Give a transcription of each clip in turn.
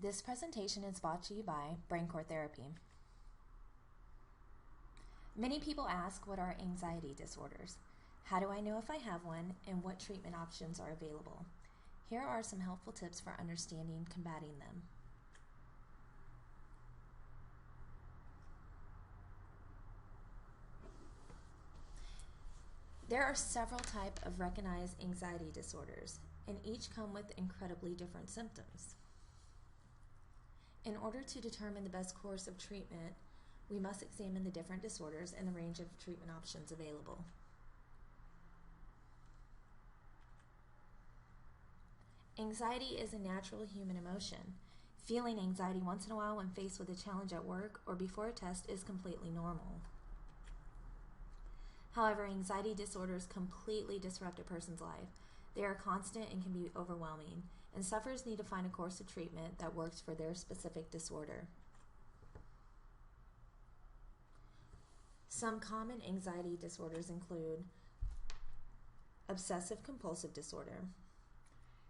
This presentation is brought to you by Brain Core Therapy. Many people ask, what are anxiety disorders? How do I know if I have one, and what treatment options are available? Here are some helpful tips for understanding combating them. There are several types of recognized anxiety disorders, and each come with incredibly different symptoms. In order to determine the best course of treatment, we must examine the different disorders and the range of treatment options available. Anxiety is a natural human emotion. Feeling anxiety once in a while when faced with a challenge at work or before a test is completely normal. However, anxiety disorders completely disrupt a person's life. They are constant and can be overwhelming, and sufferers need to find a course of treatment that works for their specific disorder. Some common anxiety disorders include obsessive-compulsive disorder.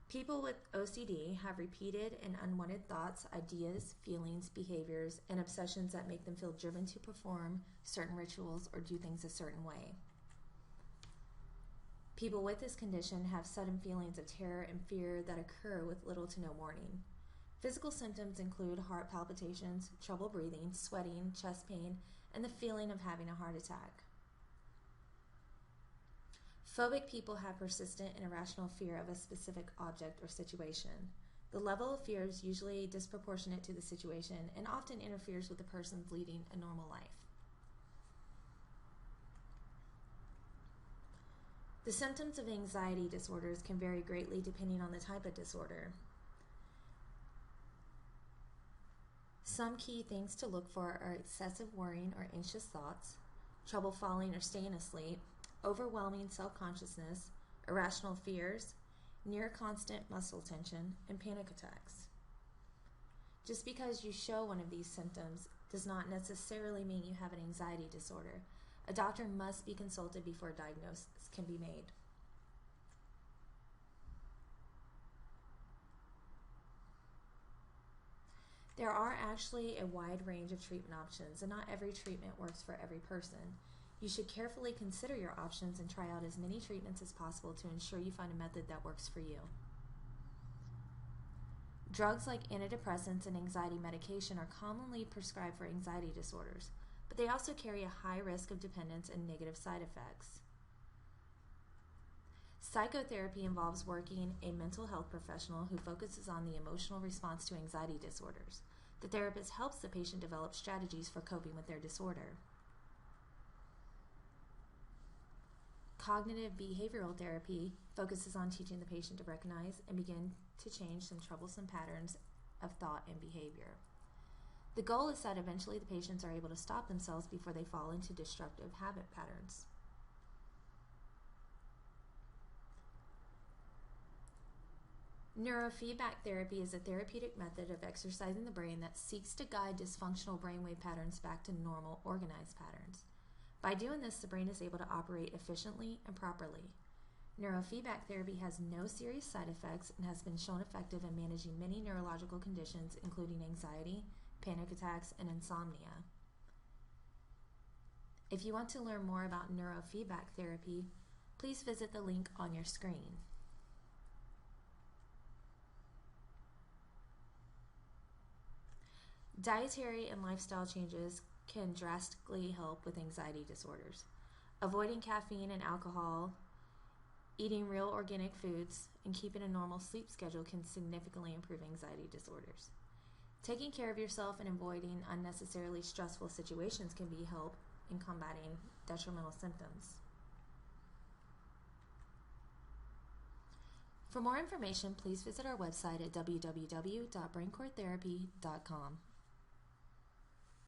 People with OCD have repeated and unwanted thoughts, ideas, feelings, behaviors, and obsessions that make them feel driven to perform certain rituals or do things a certain way. People with this condition have sudden feelings of terror and fear that occur with little to no warning. Physical symptoms include heart palpitations, trouble breathing, sweating, chest pain, and the feeling of having a heart attack. Phobic people have persistent and irrational fear of a specific object or situation. The level of fear is usually disproportionate to the situation and often interferes with the person leading a normal life. The symptoms of anxiety disorders can vary greatly depending on the type of disorder. Some key things to look for are excessive worrying or anxious thoughts, trouble falling or staying asleep, overwhelming self-consciousness, irrational fears, near constant muscle tension, and panic attacks. Just because you show one of these symptoms does not necessarily mean you have an anxiety disorder. A doctor must be consulted before a diagnosis can be made. There are actually a wide range of treatment options, and not every treatment works for every person. You should carefully consider your options and try out as many treatments as possible to ensure you find a method that works for you. Drugs like antidepressants and anxiety medication are commonly prescribed for anxiety disorders, but they also carry a high risk of dependence and negative side effects. Psychotherapy involves working a mental health professional who focuses on the emotional response to anxiety disorders. The therapist helps the patient develop strategies for coping with their disorder. Cognitive behavioral therapy focuses on teaching the patient to recognize and begin to change some troublesome patterns of thought and behavior. The goal is that eventually the patients are able to stop themselves before they fall into destructive habit patterns. Neurofeedback therapy is a therapeutic method of exercising the brain that seeks to guide dysfunctional brainwave patterns back to normal, organized patterns. By doing this, the brain is able to operate efficiently and properly. Neurofeedback therapy has no serious side effects and has been shown effective in managing many neurological conditions, including anxiety, panic attacks, and insomnia. If you want to learn more about neurofeedback therapy, please visit the link on your screen. Dietary and lifestyle changes can drastically help with anxiety disorders. Avoiding caffeine and alcohol, eating real organic foods, and keeping a normal sleep schedule can significantly improve anxiety disorders. Taking care of yourself and avoiding unnecessarily stressful situations can be help in combating detrimental symptoms. For more information, please visit our website at www.braincoretherapy.com.